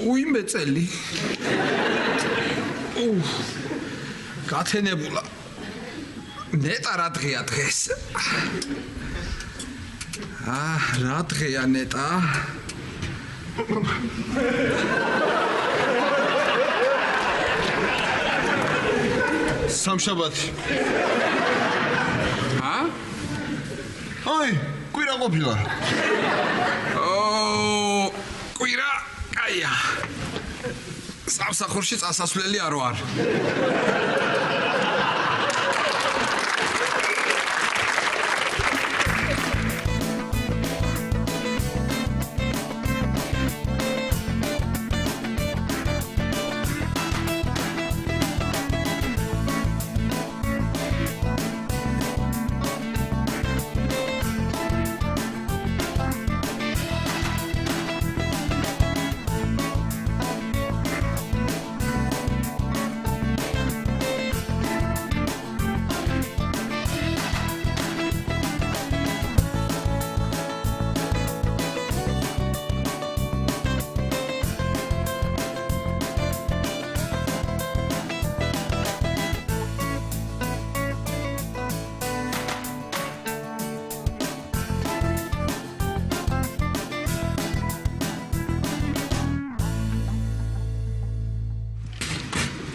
უიმეწელი. გათენებულა. ნეტა რა დღეა დღეს? რა დღეა ნეტა? სამშაბათი. აი, კვირა ყოფილა. კვირა, კაია. სამსახურში წასასვლელი არ ვარ.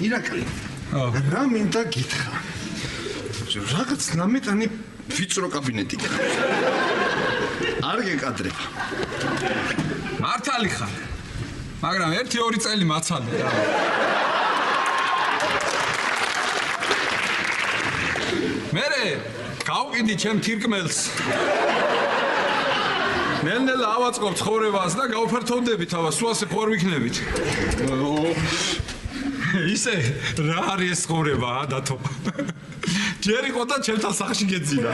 ირაკლი. რა მინდა გითხრა? რაღაც ნამეტანი ვიწრო კაბინეტი გქონდა. არ გეკადრება. მართალი ხარ. მაგრამ 1-2 წელი მაცალე რა. მერე გავყიდი ჩემ თირკმელს. ნელ-ნელა ავაწყობ ცხოვრებას და გავფართოვდები თავას, სულასე ხო არ ვიქნებით. ისე რა არის ეს ცხოვრება, დათო? ჯერ იყო და ჩემთან სახში გეძინა.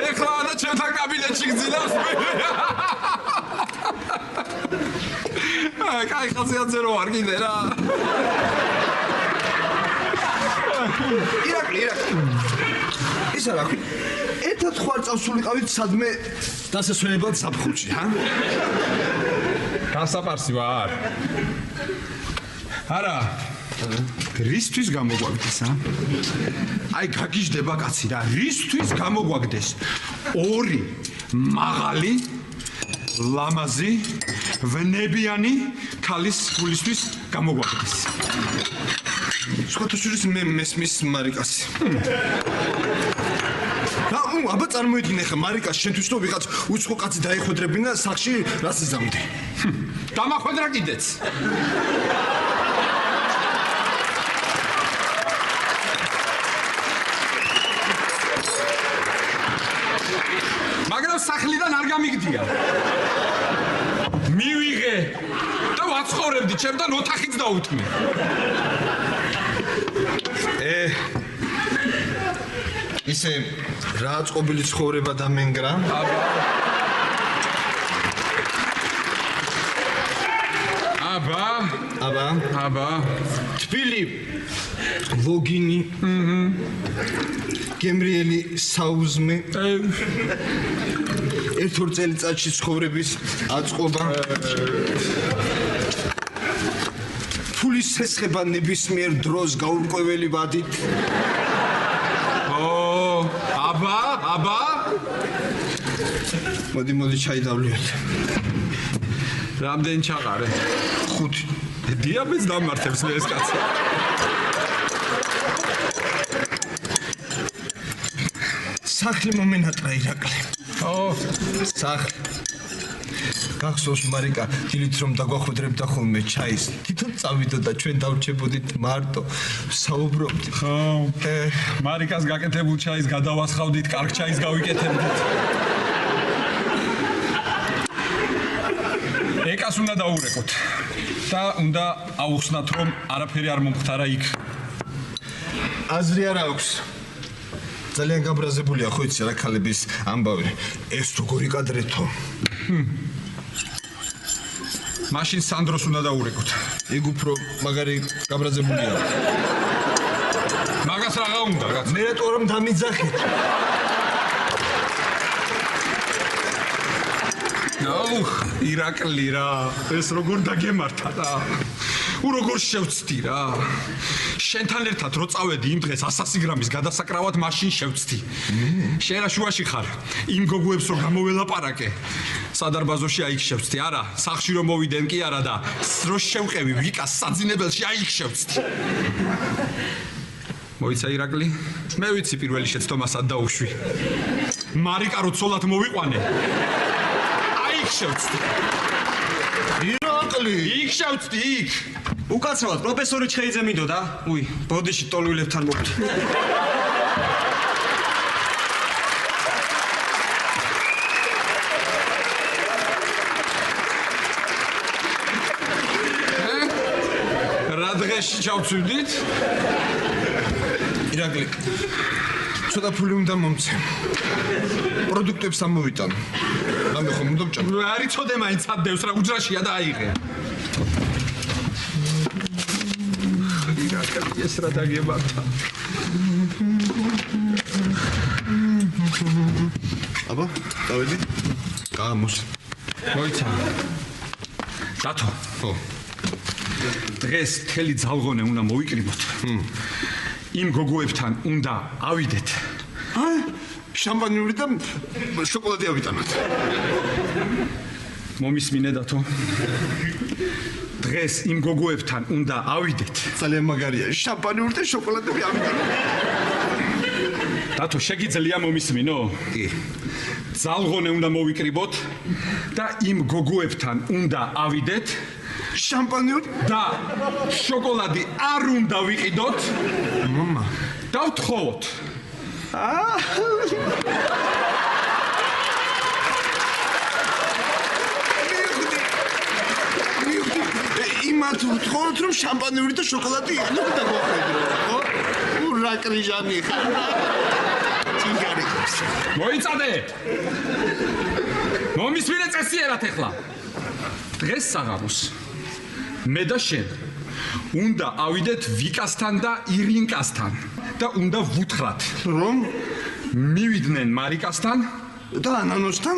ეხლა და ჩემთან კაბინეტში გძინავს. კაი ხაზიაძე რო არ კიდე რა. ირაკლი. ისა რა ქვია? ერთად ხوار წავსულიყავით სადმე დასასვენებლად საფხულში, ჰა? გასაყარსი ვარ. არა. რისთვის გამოგვაგდეს, ა? აი გაგიჟდება კაცი რა, რისთვის გამოგვაგდეს? ორი მაღალი, ლამაზი, ვნებიანი ქალის გულისთვის გამოგვაგდეს. სხვათაშორის მე მესმის მარიკასი. აბა წარმოიდგინე ხა მარიკას შენთვის რო ვიღაც უცხო კაცი დაიხვედრებინა სახში რას იზამდი. დამახვედრა კიდეც. მაგრამ სახლიდან არ გამიგდია. მივიღე და ვაცხოვრებდი, ჩემთან ოთახიც დაუთმე. ისე რა წყობილი ცხოვრება დამენგრა? აბა. თბილი ლოგინი. გემრიელი საუზმე. 1-2 წელიწადში ცხოვრების აწყობა. ფულის სესხება ნებისმიერ დროს გაურკვეველი ვადით. აბა. მოდი ჩაი დავლიოთ. რამდენი ჩაყარე? 5. დიაბეტს დამმართებს მე ეს კაცი. სახლი მომენატრა ირაკლი. სახლი. გახსოვს მარიკა, დილით რომ დაგვახვედრებდა ხოლმე ჩაის. თვითონ წავიდო და ჩვენ დავრჩებოდით მარტო, საუბრობდით. მარიკას გაკეთებულ ჩაის გადავასხავდით, კარგ ჩაის გავიკეთებდით. ეკას უნდა დაურეკოთ და უნდა აუხსნათ რომ არაფერი არ მომხდარა იქ. აზრი არ აქვს. ძალიან გაბრაზებულია ხო იცი რა ქალების ამბავი. ეს როგორი კადრეთო. მაშინ სანდროს უნდა დაურეკოთ. ეგ უფრო მაგარი გაბრაზებულია. მარიკას რაღა უნდა კაცო. მე რატო რომ დამიძახით? აუ, ირაკლი რა. ეს როგორ დაგემართა რა. როგორ შევწდი რა. შენთან ერთად რო წავედი იმ დღეს 100 გრამის გადასაკრავად მაშინ შევწდი. შენ რა შუაში ხარ? იმ გოგოებს რო გამოველაპარაკე. სადარბაზოში აიქ შევწდი. არა, სახში რომ მოვიდენ კი არა და რო შევყევი ვიკას საძინებელში აიქ შევწდი. მოიცა ირაკლი? მე ვიცი პირველი შეცდომა სად დაუშვი. მარიკა რო ცოლად მოვიყვანე. აიქ შევწდი. ირაკლი! იქ შევწდი, იქ. უკაცრავად პროფესორი ჩხეიძე მინდოდა. უი, ბოდიში ტოლვილებთან მოვდი. რა დღეში ჩავწვდით? ირაკლი, ცოტა ფული უნდა მომცე. პროდუქტებს ამოვიტან. რამე ხომ უნდა ვჭამ? არ იცოდე მაინც ადევს რა უძრაშია და აიღე. ირაკლი, ეს რა დაგემართა? აბა, დავედი. გამოს. მოიცა. დათო. ხო. დღეს მთელი ძალღონე უნდა მოვიკრიბოთ. იმ გოგოებთან უნდა ავიდეთ. შამპანიური და შოკოლადი ავიტანოთ. მომისმინე დათო. დღეს იმ გოგოებთან უნდა ავიდეთ. ძალიან მაგარია. შამპანიური და შოკოლადები ავიტანოთ. დათო, შეგიძლია მომისმინო? კი. ძალღონე უნდა მოვიკრიბოთ და იმ გოგოებთან უნდა ავიდეთ. შამპანიური და შოკოლადი არ უნდა ვიყიდოთ. მამა. და ვთხოვოთ. იმათ ვთხოვოთ რომ შამპანიური და შოკოლადი იქნება და გვახედრო, ხო? რა კრიჟანი ხარ? ჩინგარი. მოიწადე. მომისმინე წესიერად ეხლა. დღეს საღამოს მე და შენ უნდა ავიდეთ ვიკასთან და ირინკასთან და უნდა ვუთხრათ რომ მივიდნენ მარიკასთან და ანანოსთან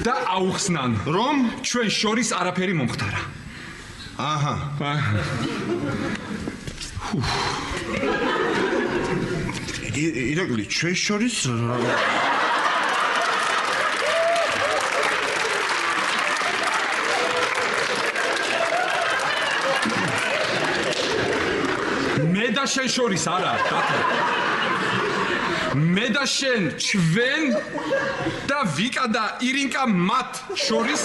და აუხსნან რომ ჩვენ შორის არაფერი მომხდარა. აჰა. ირაკლი, ჩვენ შორის მე და შენ შორის არა, დათო. მე და შენ ჩვენ და ვიკა და ირინკა მათ შორის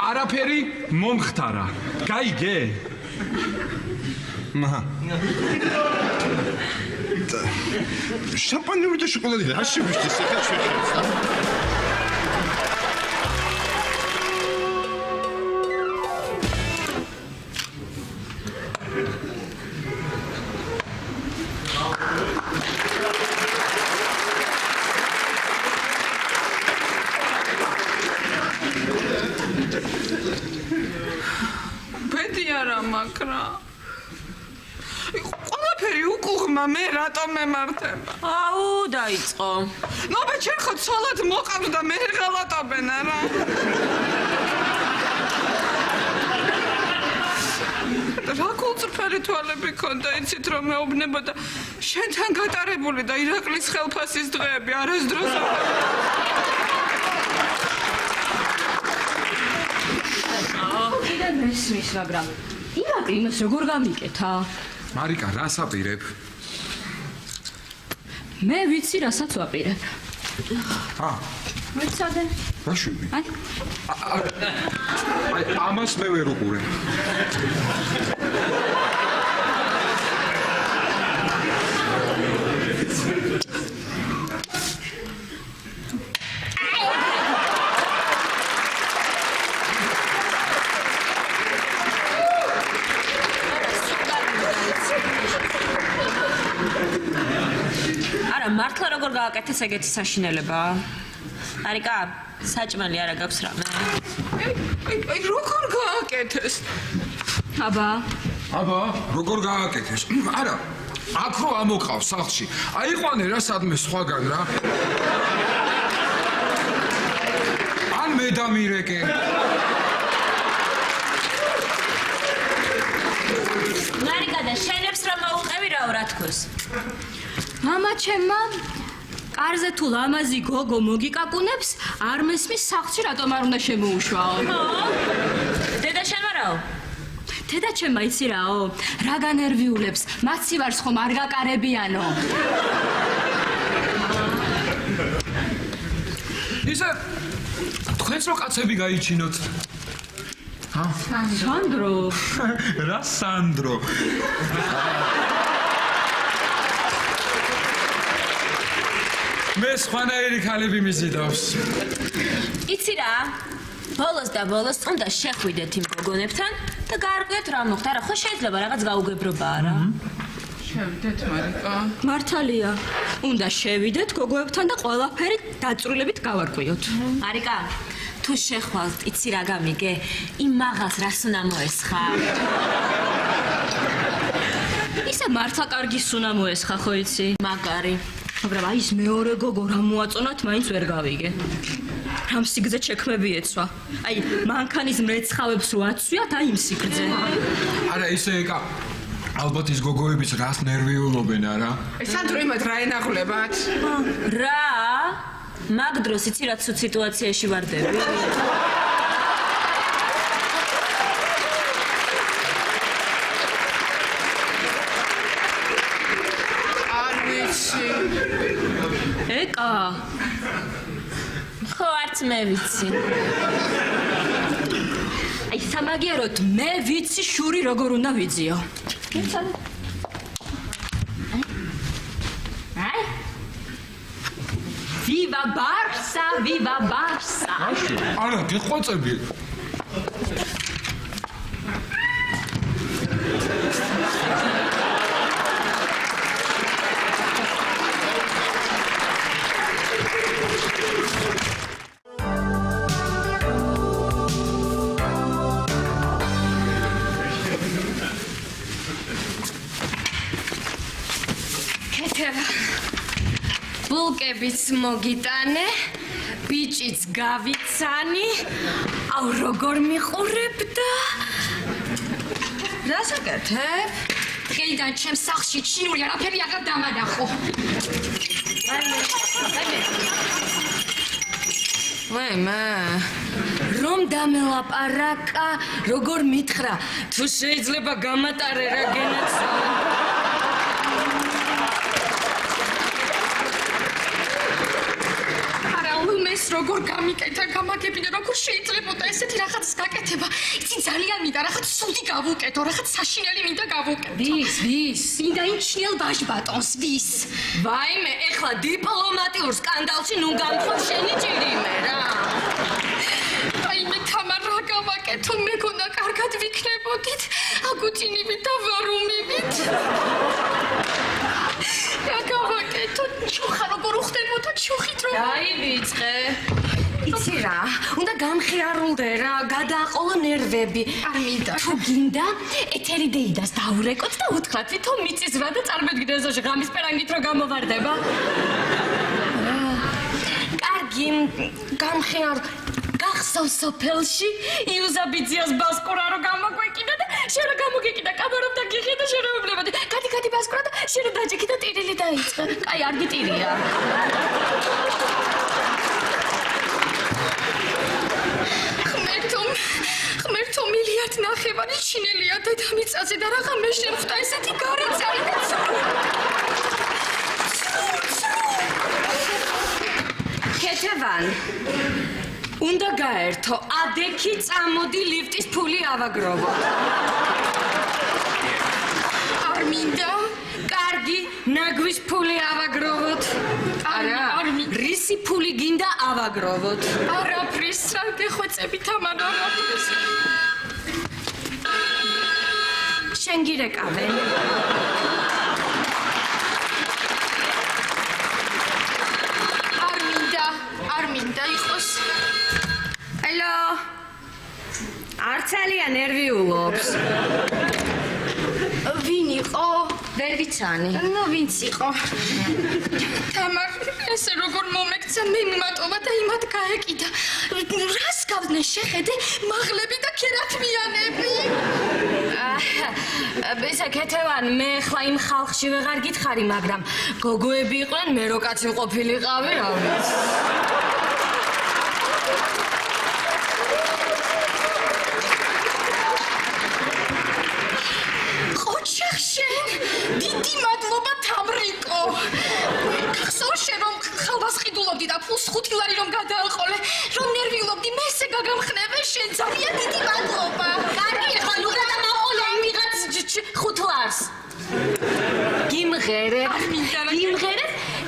არაფერი მომხდარა. გაიგე? მაჰა. შამპანიური და შოკოლადი რა შევიშლის ახლა ჩვენ შორის? ყველაფერი უკუღმა მე რატომ მემართება? აუ, დაიწყო. ნობა შენ ხო ცოლად მოყავ და მე ღალატობენ არა? რა კულწრფელი თვალები ქონდა, იცით რომ მეუბნებოდა შენთან გატარებული და ირაკლის ხელფასის დღეები არასდროს კიდე მესმის, მაგრამ ირაკლი იმას როგორ გამიკეთა? მარიკა, რას აპირებ? მე ვიცი, რასაც ვაპირებ. მოიცადე. რა შვი? აი, ამას მე ვერ უყურებ. მართლა როგორ გააკეთეს ეგეთი საშინელება? მარიკა, საჭმელი არა გაქვს რამე? აი როგორ გააკეთეს? აბა, აბა, როგორ გააკეთეს? არა, აქ რო ამოყავ სახლში. აიყვანე რა სადმე სხვაგან რა. ან მე დამირეკე. მარიკა და შენებს რომ მოუყევი რაო რა თქოს? მამა ჩემმა კარზე თუ ლამაზი გოგო მოგიკაკუნებს, არ მესმის სახლში რატომ არ უნდა შემოუშვაო? დედა შენმა რაო? დედა ჩემმა იცი რაო? რა განერვიულებს, მაცივარს ხომ არ გაკარებიანო. ისე თქვენს რო კაცები გაიჩინოთ. სანდრო, რა სანდრო? მე სხვანაირი ქალები მიზიდავს. იცი რა? ბოლოს და ბოლოს უნდა შეხვიდეთ იმ გოგონებთან და გაარკვიოთ რა მოხდა რა, ხო შეიძლება რაღაც გაუგებრობაა რა. შევიდეთ მარიკა. მართალია. უნდა შევიდეთ გოგოებთან და ყველაფერი დაწვრილებით გავარკვიოთ. მარიკა, თუ შეხვალთ, იცი რა გამიგე? იმ მაღალს რას უნდა მოესხა? ისე მართლა კარგი სუნა მოესხა ხო იცი? მაგარი. მაგრამ აი ეს მეორე გოგო რა მოაწონათ, მაინც ვერ გავიგე. რამ სიგრძე შექმები ეცვა. აი, მანქანის მრეცხავებს რო აცვიათ, აი იმ სიგრძე. არა ისე ეკა ალბათ ის გოგოებიც რას ნერვიულობენ არა? სანდრო იმათ რა ენახულებათ? რა? მაგ დროს იცი რა ცუდ სიტუაციაში ვარდები? არ ვიცი. ეკა, ხო, არც მე ვიცი. აი სამაგიეროდ მე ვიცი შური როგორ უნდა ვიძიო. აი Viva Barça, viva Barça. არა გიყვაწები. ბულკებიც მოგიტანე, ბიჭიც გავიცანი, აუ როგორ მიყურებდა. რა საკეთებ? დღეიდან ჩემს სახლში ჩინური არაფერი აღარ დამანახო. ვემა, რომ დამელაპარაკა, როგორ მითხრა, თუ შეიძლება გამატარე რა გენაცა. ეს როგორ გამიკეთა გამაგებინა როგორ შეიძლებოდა ესეთი რაღაცის გაკეთება იცი ძალიან მინდა რაღაც სუდი გავუკეთო რაღაც საშინელი მინდა გავუკეთო ვის მინდა იმ ჩინელ ბაჟბატონს ვის ვაიმე ეხლა დიპლომატიურ სკანდალში ნუ გამხო შენი ჭირიმე რა ვაიმე თამარ რა გავაკეთო მეგონა კარგად ვიქნებოდით აგუწინივით და ვარუმივით რა გავაკეთო ჩუხა როგორ უხდებოდა ჩუხით რომ დაივიწყე იცი რა უნდა გამხიარულდე რა გადააყოლო ნერვები არ მინდა თუ გინდა ეთერი დეიდას დაურეკოთ და უთხრათ თვითონ მიწის რა და წარმოედგინე ესოში ღამის პერანგით რო გამოვარდება კარგი გამხიარ გახსოვ სოფელში იუზაბიძიას ბასკურა რო გამოგვეკიდა და შენ რა გამოგეკიდა კამარով და გიხი და შენ რომლებოდი გადი ბასკურა და შენ დაჭიქი და ტირილი დაიწყე კაი არ გიტირია ღმერთო მილიარდ ნახევარი ჩინელია დედამიწაზე და რაღა მე შემხვდა ესეთი გარიცალი კეთევან უნდა გაერთო ადექი წამოდი ლიფტის ფული ავაგროვო არ მინდა კარგი ნაგვის ფული ავაგროვოთ არა რისი ფული გინდა ავაგროვოთ არაფრის რა გეხვეწები თამარ არაფრის შენ გირეკავენ არ მინდა იყოს ალო არ ძალიან ნერვიულობს ვინ იყო ვერ მერიცანი. ნუ ვინც იყო? თამარ, ესე როგორ მომექცა მე მიმატოვა და იმად გაეკიდა. რას გავდნე შეხედე მაღლები და ქერათმიანები. ბესა ქეთევან მე ხლა იმ ხალხში ვეღარ გითხარი, მაგრამ გოგოები იყვნენ, მე რო კაცი ყოფილიყავი, რა ვიცი. ოჩახშენ, დიდი მადლობა თამრიკო. გახსოვს შენ რომ ხალვას ყიდულობდი და ფულს 5 ლარი რომ გადააყოლე, რომ ნერვიულობდი, მე ესე გაგამხნევე შენ, ძალიან დიდი მადლობა. კარგი, ხო ნუ გადამაყოლე ვიღაც 5 ლარს. გიმღერებ,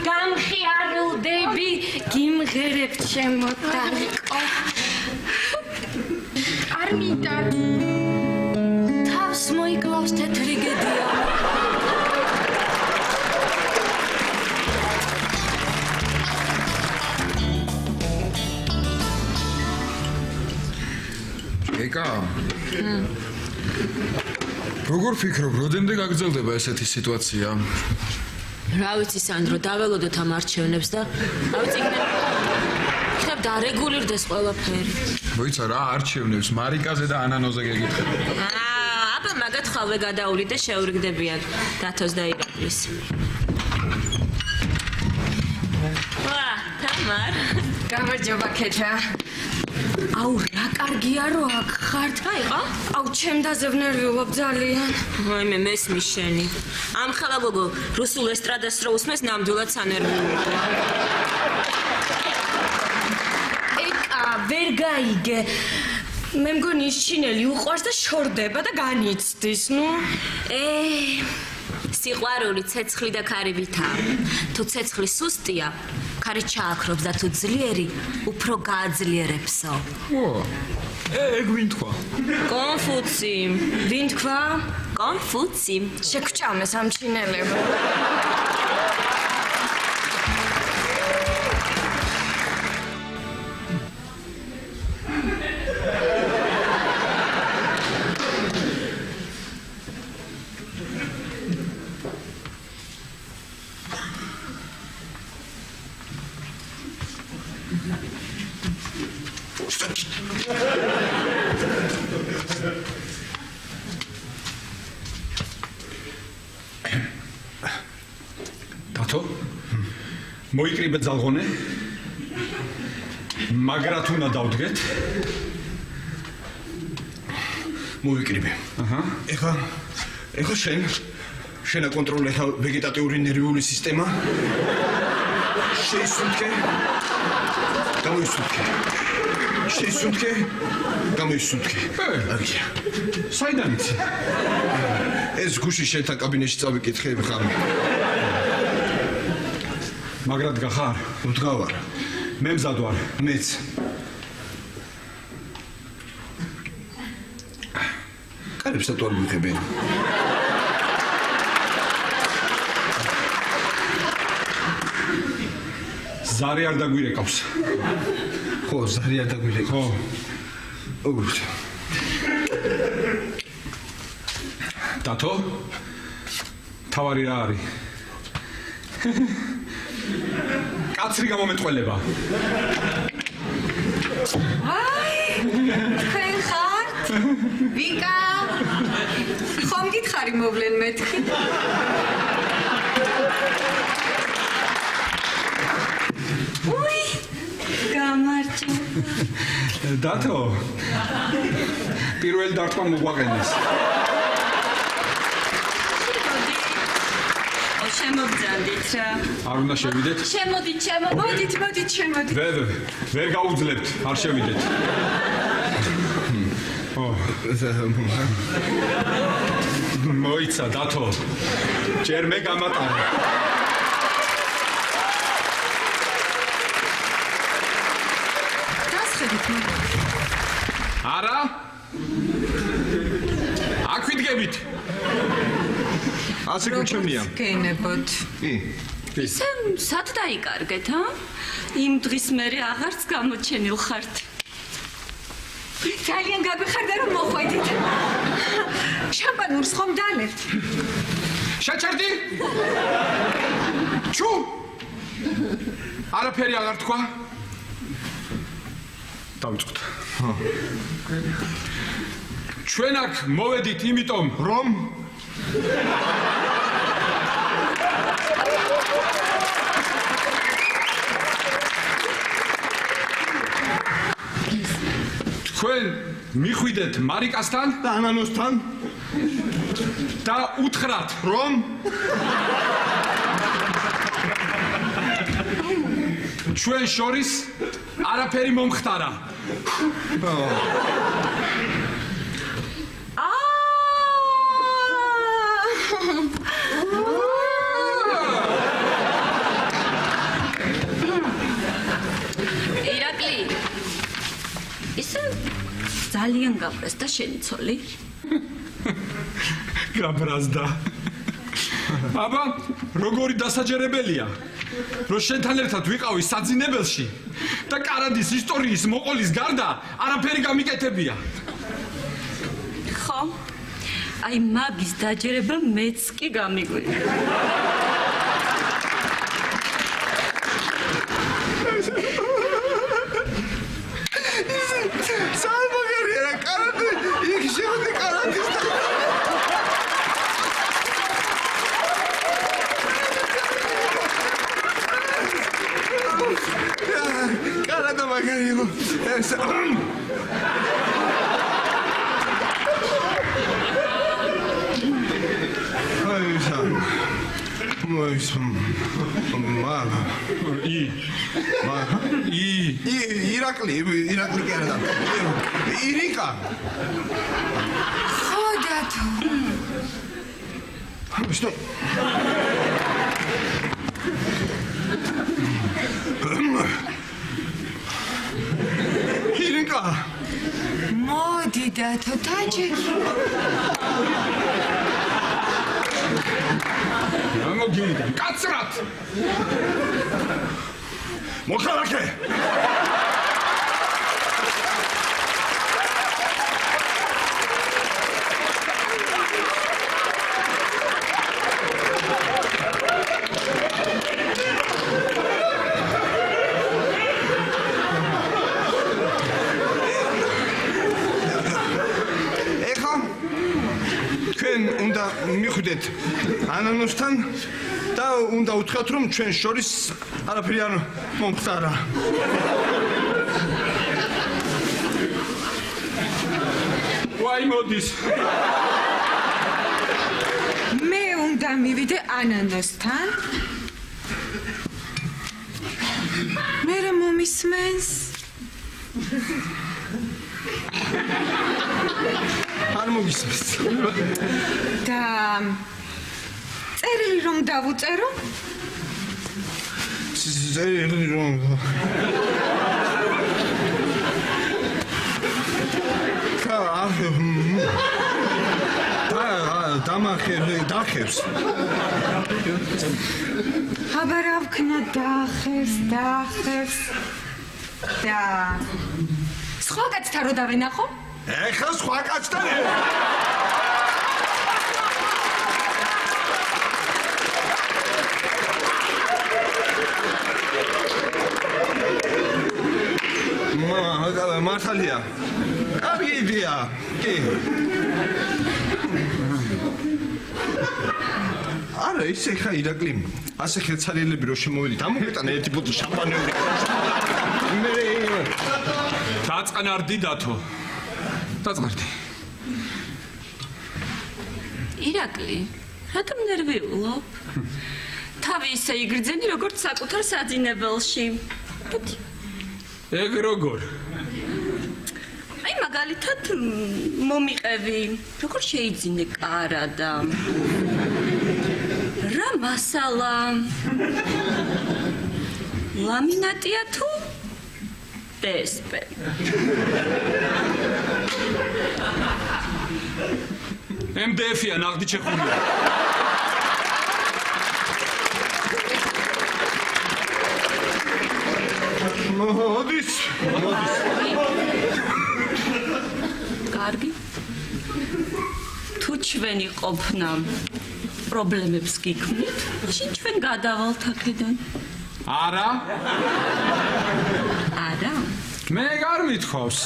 გამხიარულდები, გიმღერებ ჩემო თამრიკო. არ მინდა. თავს მოიკლავს თეთრი გედია. ეკა როგორ ფიქრობ, როდემდე გაგრძელდება ესეთი სიტუაცია? რა ვიცი სანდრო, დაველოდოთ ამ არჩევნებს და რა ვიცი იქნებ დარეგულირდეს ყველაფერი. მოიცა რა არჩევნებს, მარიკაზე და ანანოზე გეკითხები. აბა მაგათ ხალვე გადაული და შეურიგდებიან დათოს და ირაკლის. ვა, თამარ. გამარჯობა ქეთა. აუ რა კარგია რომ აქ ხართ. აიყო? აუ ჩემ დაზევნერვიულობ ძალიან. აი მე მესმის შენი. ამ ხალა გოგო რუსულ ესტრადას რო უსმეს ნამდვილად სანერვიულობ. ეკა ვერ გაიგე. მე მგონი ის ჩინელი უყვარს და შორდება და განიცდის, ნუ. სიყვარული ცეცხლი და ქარივითაა. თუ ცეცხლი სუსტია, ქარი ჩააქრობს და თუ ძლიერი, უფრო გააძლიერებსო. ეგ ვინ თქვა? კონფუცი. ვინ თქვა? კონფუცი. შეგჭამეს ამ ჩინელებო. დათო მოიკრიბეთ ზალღონე მაგრათ უნდა დავდგეთ მოვიკრიბე. ეხლა შენ აკონტროლე ვეგეტატიური ნერვიული სისტემა. შეისუნთქე. გამოისუნთქე. აგია. საიდან იცი? ეს გუში შენთან კაბინეტში წავიკითხე ხარ. მაგრად გახარ? დგავარ. მე მზად ვარ. მეც. კარებს ატوار მიხებენ. ზარი არ დაგვირეკავს. ხო, ზარი არ დაგვირეკავს. ხო. ოღონდ. დათო? თავარი რა არის? კაცრი გამომეტყველება. აი, თქვენ ხართ? ვიკა. ხომ გითხარი მოვლენ მეთქი? უი, გამარჯობა. დათო? პირველი დარტყმა მოგვაყენეს. შემოგძანდით რა. არ უნდა შევიდეთ? შემოდით, შემოდით. ვერ გაუძლებთ, არ შევიდეთ. მოიცა დათო. ჯერ მე გამატარე. დასხედით. არა? აქ ვიდგებით. ასე გუჩემნია. გენებოთ. კი. ისე სად დაიკარგეთ, იმ დღის მერე აღარც გამოჩენილ ხართ. ძალიან გაგვიხარდა რომ მოხვედით. შამპანურს ხომ დალებთ? შეჩერდი? ჩუ? არაფერი აღარ თქვა? დავიწყოთ. ჩვენ აქ მოვედით იმიტომ, რომ თქვენ მიხვიდეთ მარიკასთან და ანანოსთან და უთხრათ, რომ ჩვენ შორის არაფერი მომხდარა. ირაკლი ისე ძალიან გაბრეს და შენი ცოლი გაბრაზდა. აბა, როგორი დასაჯერებელია, რომ შენთან ერთად ვიყავი საძინებელში და კარადის ისტორიის მოყოლის გარდა არაფერი გამიკეთებია. ხო აი მაგის დაჯერება მეც კი გამიგვიყვება სალმაგერია რა კარადი იქ შევდი კარადის კარადა მაგარია ირაკლი კი არა და ირიკა ხო დათო что ირიკა მოდი დათო დაჯერ მოგიიდან კაცრად მოხალხე უნდა მიხვდეთ ანანოსთან და უნდა უთხრათ რომ ჩვენ შორის არაფერი არ მომხდარა. ვაი მოდის. მე უნდა მივიდე ანანოსთან მე რა მომისმენს არ მოგისმენს. და წერილი რომ დავუწერო წერილი რომ დახევს აბა რა ვქნა დახევს და სხვა კაცთან რო დავენახო ეხლა სხვა კაცთან მართალია კარგი იდეა კი არა ისე ხა ირაკლი ასე ხელცარიელები რო შემოვიდით ამოგვიტანა ერთი ბოთლი შამპანიური მე დაწყნარდი დათო დაწყნარდი ირაკლი რატომ ნერვიულობ თავი ისე იგრძენი როგორც საკუთარ საძინებელში ეგ როგორ აი მაგალითად მომიყევი როგორ შეიძინე კარადა რა მასალა ლამინატია თუ დესპე MDF-ია ნაღდი ჩეხულია მოდის კარგი თუ ჩვენი ყოფნა პრობლემებს გიქმნით, შენ ჩვენ გადავალთ აქედან. არა, არა. მე გარ მithავს.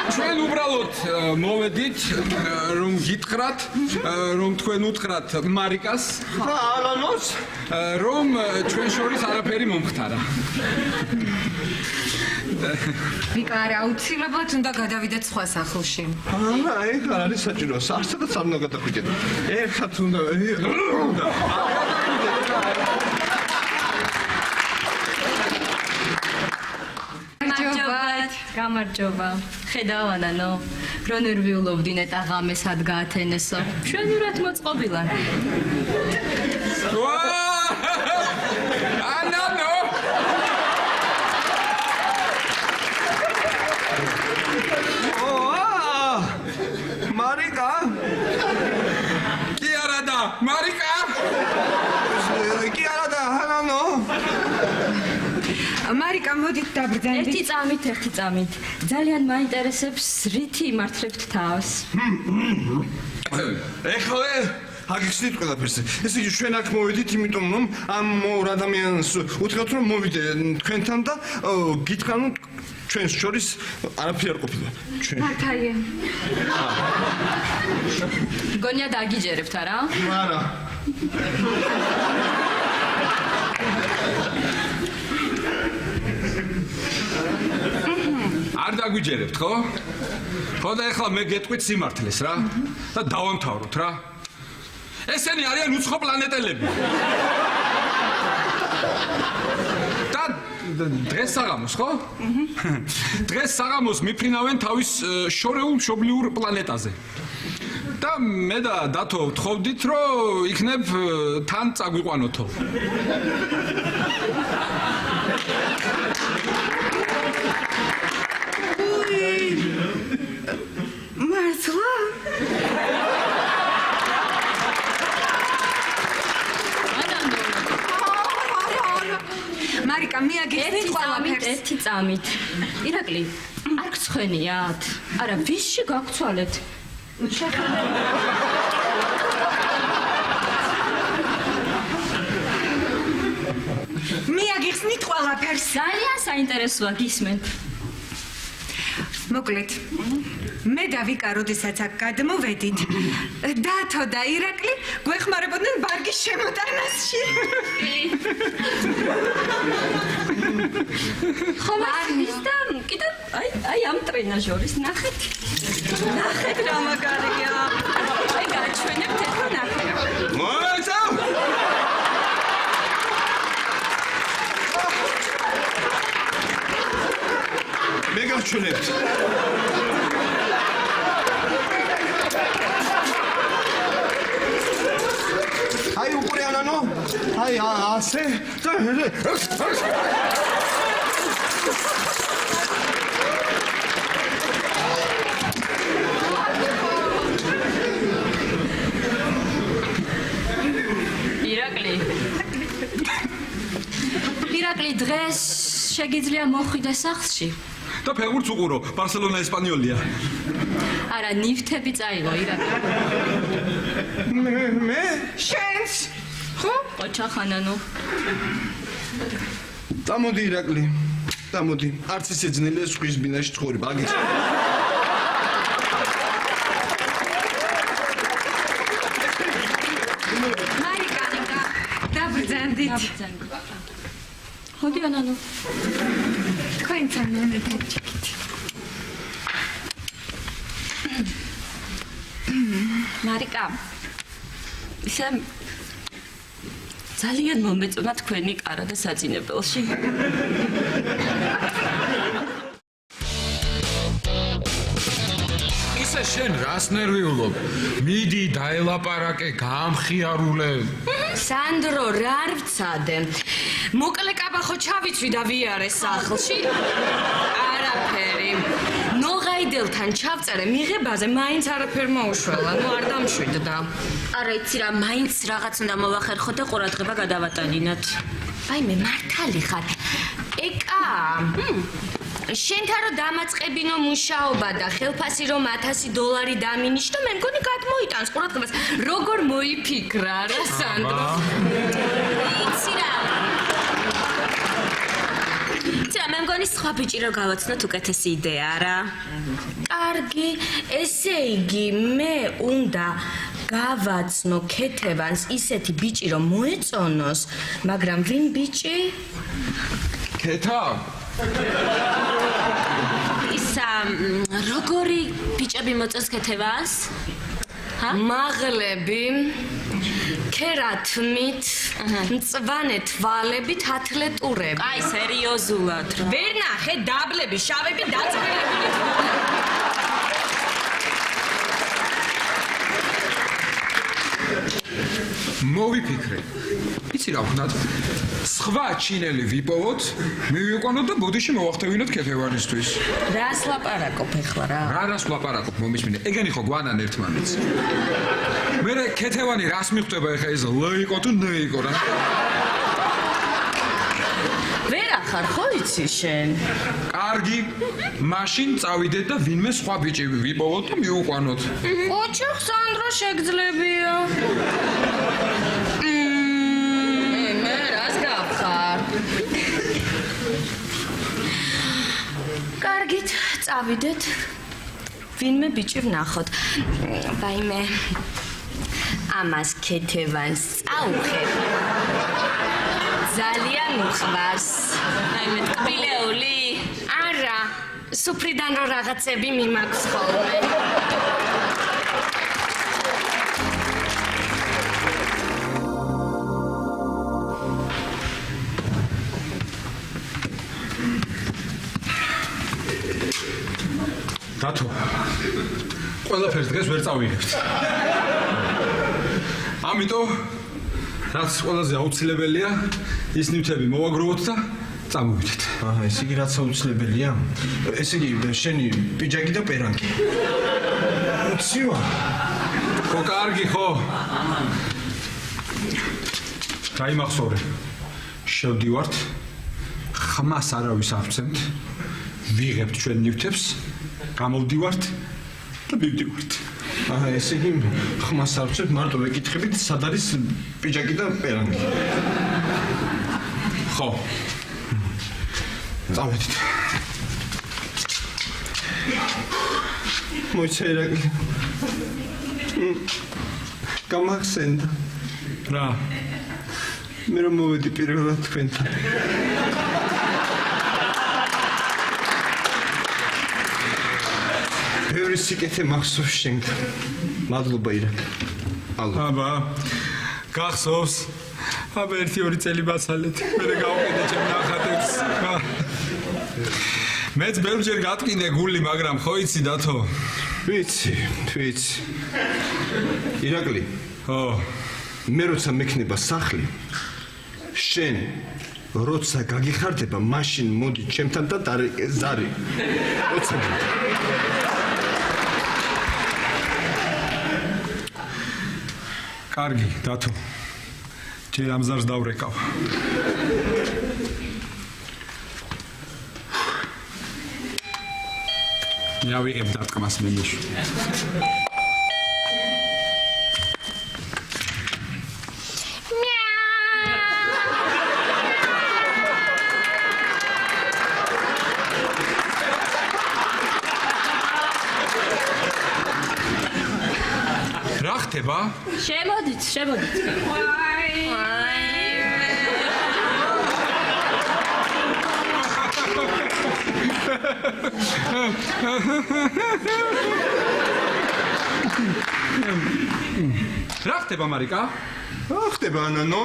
ჩვენ უბრალოდ მოვედით რომ გითხრათ, რომ თქვენ უთხრათ მარიკას, ალანოს რომ ჩვენ შორის არაფერი მომხდარა. ვიკა არა აუცილებლად უნდა გადავიდეთ სხვა სახლში. აი არ არის საჭირო არცადაც არ უნდა გადაგვიდეთ ერთად უნდა გამარჯობა. ხედავანანო, რო ნერვიულობდინეთ აღამეს ადგაათენესო. შვენურად მოწყობილან. ანანო! მარიკა კი არა და მარიკა! კი არა და ანანო მარიკა მოდით დაბრძანდით. ერთი წამით. ძალიან მაინტერესებს რითი იმართლებთ თავს. ეხლა აგიხსნით ყველაფერს ესე იგი ჩვენ აქ მოვედით იმიტომ რომ ამ ორ ადამიანს უთხრათ რომ მოვიდე თქვენთან და გითხრან რომ ჩვენს შორის არაფერი არ ყოფილა ჩვენ მართალია. გონია დაგიჯერებთ არა? არა არ დაგვიჯერებთ, ხო? ხო და ეხლა მე გეტყვით სიმართლეს რა და დავამთავროთ რა. ესენი არიან უცხო პლანეტელები. და დღეს საღამოს, ხო? დღეს საღამოს მიფრინავენ თავის შორეულ მშობლიურ პლანეტაზე. და მე და დათო ვთხოვდით, რომ იქნებ თან წაგვიყვანოთო. მართლა? მარიკა მიაგიხსნით ყველაფერს. ერთი წამით. ირაკლი, არ გცხვენიათ? არა, ვისში გაგცვალეთ? მიაგიხსნით ყველაფერს. ძალიან საინტერესოა გისმენთ. მოკლედ მე და ვიკა როდესაც აქ გადმოვედით დათო და ირაკლი გვეხმარებოდნენ ბარგის შემოტანაში. ხო, არის და კიდე აი ამ ტრენაჟორის ნახეთ. ნახეთ რა მაგარია. აი გაჩვენებთ ეხლა ნახეთ. მოეცა მე გავჩვენებთ აი უყურე ანანო აი ასე ირაკლი დღეს შეგიძლია მოხვიდე სახლში? და ფეხბურთს უყურო, ბარსელონა ესპანიოლია. არა, ნივთები წაიღო ირაკლი. მე შენს ხო? ოჩახანანო. დამოდი ირაკლი დამოდი არც ისე ძნელია სხვის ბინაში ცხოვრება აგის მარიკა დაბრძანდით. ხოდი ანანო. თქვენთან მეთქით. მარიკა ისე ძალიან მომეწონა თქვენი კარა და საძინებელში. ისე შენ რას ნერვიულობ? მიდი დაელაპარაკე, გამხიარულე. სანდრო, რა რვცადე? მოკლე კაბახო ჩავიცვი და ვიარე სახლში. არაფერი. ნოღაიდელთან ჩავწერე მიღებაზე, მაინც არაფერ მოუშველა, ნუ არ დამშვიდდა. არა იცი რა, მაინც რაღაც უნდა მოვახერხოთ და ყურადღება გადავატანინოთ. აი მე მართალი ხარ. ეკა. შენთან რომ დამაწყებინო მუშაობა და ხელფასი რომ $1000 დამინიშნო, მე მგონი გადმოიტანს ყურადღებას. როგორ მოიფიქრა რა სანდრო? იცი რა. მე მგონი სხვა ბიჭი რო გავაცნოთ უკეთესი იდეაა რა. კარგი, ესე იგი მე უნდა გავაცნო ქეთევანს ისეთი ბიჭი რომ მოეწონოს, მაგრამ ვინ ბიჭი? ქეთა? ისა როგორი ბიჭები მოწონს ქეთევანს? მაღლები, ქერათმით, მწვანე თვალებით, ათლეტურები. აი სერიოზულად რა. ვერ ნახე დაბლები, შავები, დაწვრილებული თვალები. მოვიფიქრე. იცი რა ვქნათ? სხვა ჩინელი ვიპოვოთ, მივიყვანოთ და ბოდიში მოვახტევინოთ ქეთევანისთვის. რას ლაპარაკობ ახლა რა? რას ვლაპარაკობ მომისმინე? ეგენი ხო გვანან ერთმანეთს. მერე ქეთევანი რას მიხვდება ახლა ეს ლ იყო თუ ნ იყო რა? ვერ ახარ ხო იცი შენ? კარგი, მაშინ წავიდეთ და ვინმე სხვა ბიჭი ვიპოვოთ და მივიყვანოთ. ოჩახ სანდრო შეგძლებია. მე რას გავხარ? კარგით, წავიდეთ. ვინმე ბიჭი ვნახოთ. ვაიმე. ამას ქეთევანს წაუხებ. ძალიან უყვარს. აი მე ტკბილეული. არა, სუფრიდან რო რაღაცები მიმაქვს ხოლმე. დათო ყველაფერს დღეს ვერ წავიღებთ. ამიტომ რაც ყველაზე აუცილებელია ის ნივთები მოვაგროვოთ და წამოვიდეთ. ესე იგი რაც აუცილებელია? ესე იგი შენი პიჯაკი და პერანგი. ცივა. ხო კარგი ხო? დაიმახსოვრე. შევდივართ. ხმას არავის აღწევთ. ვიღებთ ჩვენ ნივთებს. გამოვდივართ და მივდივართ. ესე იგი ხმას არჩევთ, მარტო ვეკითხებით სად არის პიჯაკი და პერანგი. ხო. წავედით. მოიცა ირაკლი. გამახსენდა. რა? მე რომ მოვედი პირველად თქვენთან. ბევრი სიკეთე მახსოვს შენგან. მადლობა ირაკლი. აბა, გახსოვს? აბა 1-2 წელი მასალეთ. მე გავყიდე ჩემ ნახატებს. მეც ბევრჯერ გატკინე გული, მაგრამ ხო იცი დათო? ვიცი. ირაკლი. ხო. მე როცა მექნება სახლი, შენ როცა გაგიხარდება, მაშინ მოდი ჩემთან და დარეკე ზარი. როცა კარგი, დათო. ჯერ ამ ზარს დავრეკავ. მივიღებ დარტყმას მე მიშვი. რა ხდება? შემოდით. რა ხდება მარიკა? რა ხდება ანანო?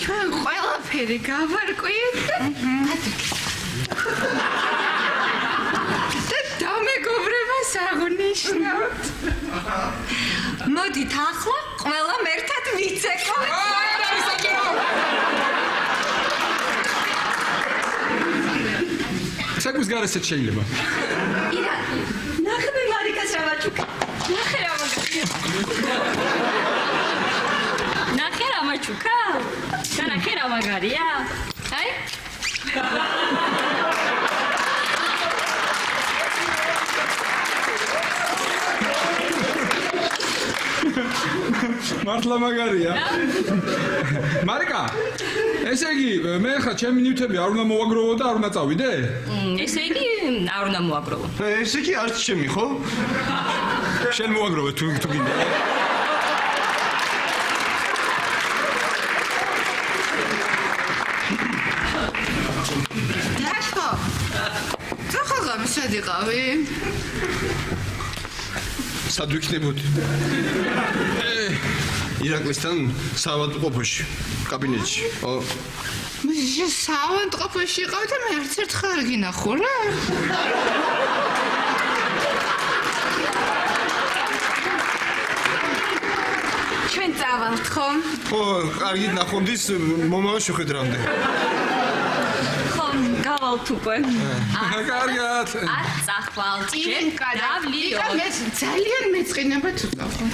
ჩვენ ყველაფერი გავარკვიეთ და დამეგობრებას აღნიშნავთ. მოდით ახლა ყველამ ერთად ვიცეკვოთ. საქმის გარესეთ შეიძლება. ირა, ნახე მარიკას რა ვაჩუკა. ნახე რა მაგარია. ჩუქა? განა ქერა მაგარია? აი? მართლა მაგარია. მარიკა, ესე იგი, მე ხა ჩემი ნივთები არ უნდა მოვაგროვო და არ უნდა წავიდე? ესე იგი, არ უნდა მოაგროვო. ესე იგი არც ჩემი, ხო? შენ მოვაგროვე თუ გინდა. დათო. ძახალამი სად იყავი? სად ვიქნებოდი? ირაკლისთან საავადმყოფოში, კაბინეტში. საავადმყოფოში იყავი და მე არც ერთხელ არ გინახულა? ჩვენ წავალთ ხომ? ხო, კარგით ნახონდის მომავალ შეხვედრამდე. ხომ, გავალთ უკვე. კარგად. არ წახვალთ. ჭირენ დავლიო. მე ძალიან მეწყინება თუ წახვალ.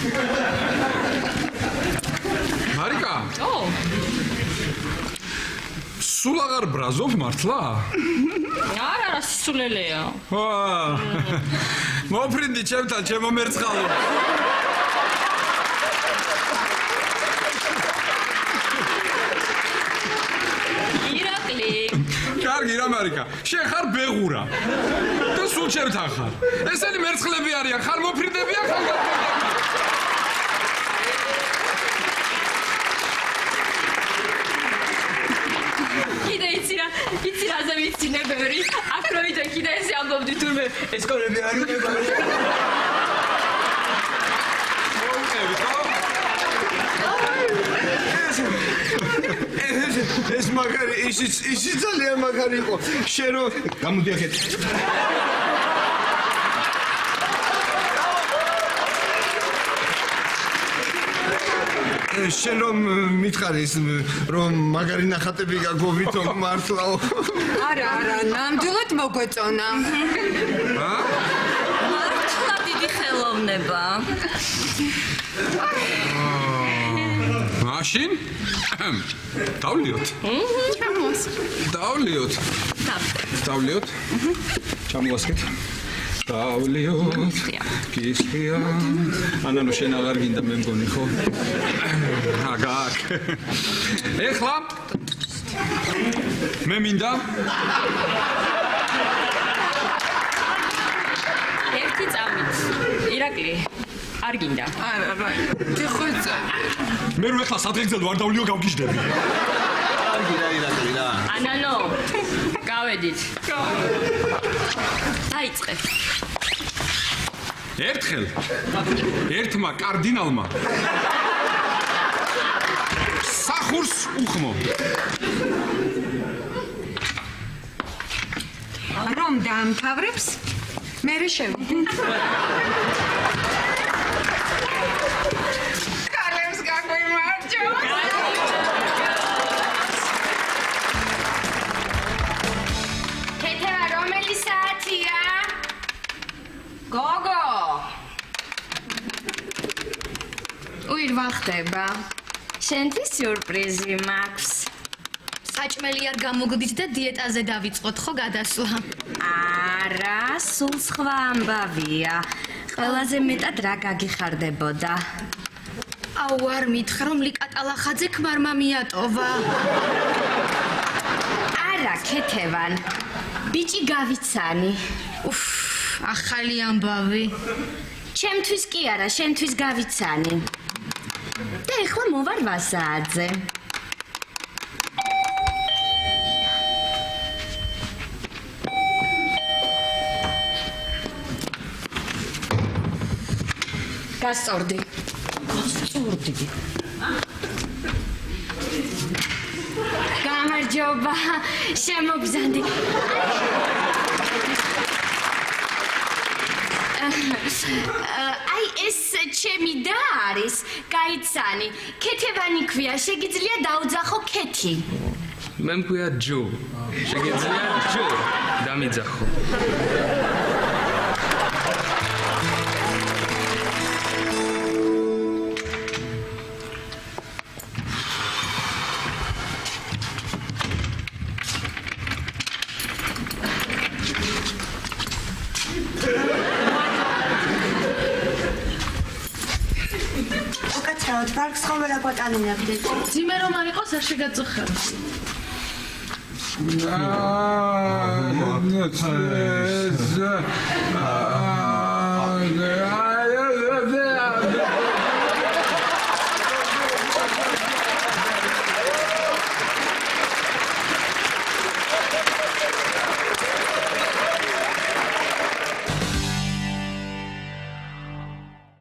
მარიკა, ო, სულ აღარ ბრაზობ მართლა? არა, სულელეა. მოფრინდი ჩემთან, ჩემო მერცხალო. ირაკლი. კარგი რა მარიკა, შენ ხარ ბეღურა. და სულ ჩემთან ხარ. ესენი მერცხლები არიან, ხარ მოფრინდებია, ხარ გაფრინდებია. კიდე იცი რაზე ვიცინე ბევრი. აქ რო ვიდე კიდე ესე ამბობდი თურმე ეს კოლები არ უნდა. ეს მაგარი, ისიც ძალიან მაგარი იყო. შენ რო გამოდიახეთ. შენ რომ მითხარი ის რომ მაგარი ნახატები გაგოვითო მართლაო. არა, ნამდვილად მოგვეწონა. მართლა დიდი ხელოვნება. მაშინ დავლიოთ. დავლიოთ. დავლიოთ. ჩამოვასკეთ. დავლიოთ. კისხია. ანანო შენ აღარ გინდა მე მგონი ხო? აგაკ. ეხლა მე მინდა ერთი წამით. ირაკლი, არ გინდა. არა, დიხოცა. მე რო ეხლა სადღეგრძელ ვარ დავლიო გავგიჟდები. კარგი რა ირაკლი რა. ანანო, გავედით. დაიწყე. ერთხელ ერთმა კარდინალმა სახურს უხმო. რომ დაამთავრებს, მე შევიდე. კალებს გაგვიმარჯო. ქეთევა რომელი საათია? გოგო. უი რვა ხდება. შენთვის სიურპრიზი მაქვს. საჭმელი არ გამოგდით და დიეტაზე დავიწყოთ ხო გადასვლა? არა, სულ სხვა ამბავია. ყველაზე მეტად რა გაგიხარდებოდა? აუ არ მითხრა რომ ლიკატალახაძე ქმარმა მიატოვა. არა, ქეთევან. ბიჭი გავიცანი. უფ, ახალი ამბავი. ჩემთვის კი არა, შენთვის გავიცანი. და ეხლა მოვარ ვასააძე. გასწორდი. გამარჯობა, შემოგზანდი. აი ეს ჩემი და არის, გაიცანი. ქეთევანი ქვია, შეგიძლია დაუძახო ქეთი. მე მქვია ჯო. შეგიძლია ჯო დამიძახო. წავთ, პარკს ხომ რა გვატანინებდეთ? ძიმე რომ არ იყოს არ შეგაწუხებ.